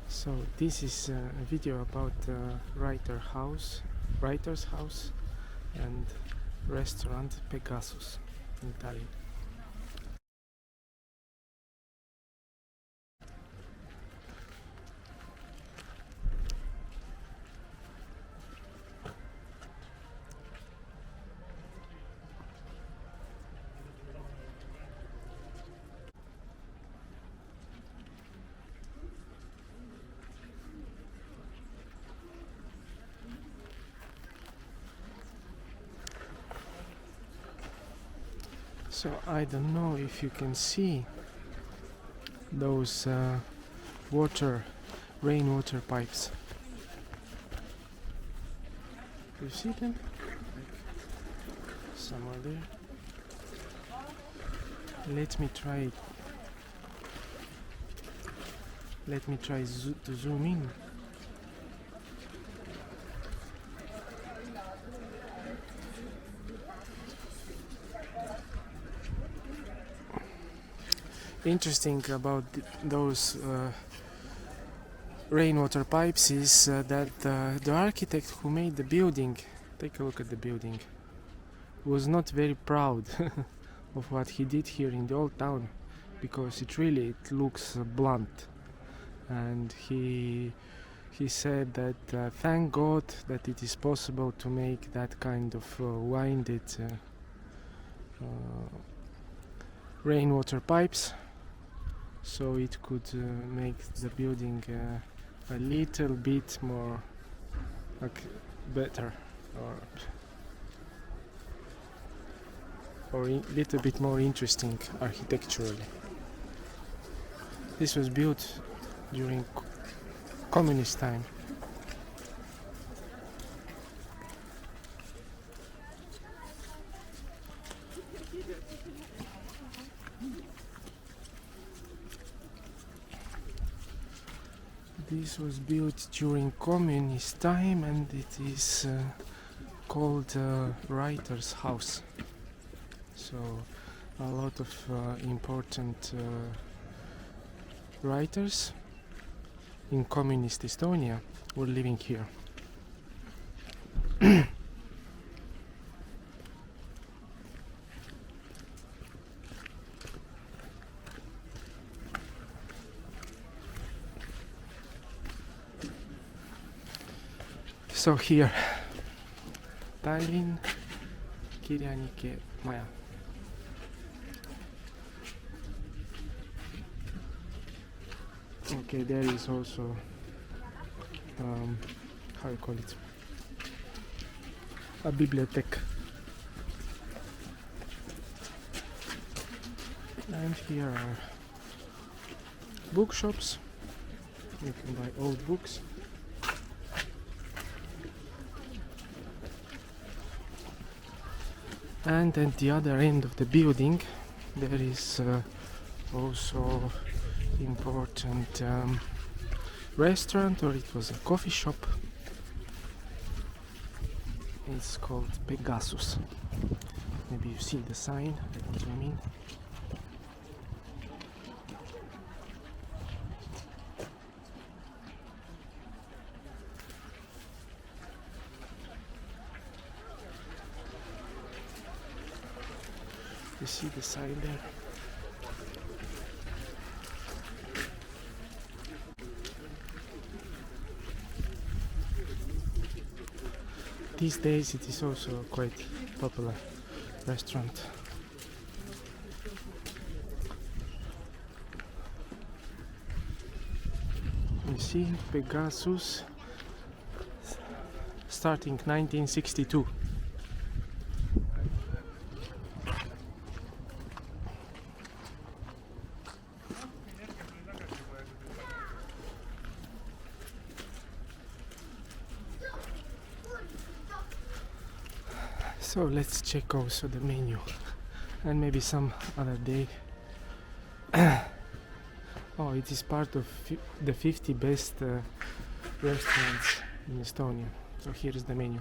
So this is a video about writer's house and restaurant Pegasus in Italy. So I don't know if you can see those rainwater pipes. You see them? Somewhere there. Let me try to zoom in. Interesting about those rainwater pipes is that the architect who made the building, take a look at the building, was not very proud of what he did here in the old town, because it looks blunt, and he said that thank God that it is possible to make that kind of winded rainwater pipes, so it could make the building a little bit more better, or a little bit more interesting architecturally. This was built during communist time. This was built during communist time, and it is called Writer's House. So a lot of important writers in communist Estonia were living here. So here, Tallinn Kirjanike Maja. Okay, there is also how you call it, a bibliothèque. And here are bookshops. You can buy old books. And at the other end of the building there is also important restaurant, or it was a coffee shop. It's called Pegasus. Maybe you see the sign. Let me zoom in. You see the sign there? These days it is also a quite popular restaurant. You see, Pegasus, starting 1962. So let's check also the menu, and maybe some other day. Oh, it is part of the 50 best restaurants in Estonia. So here is the menu.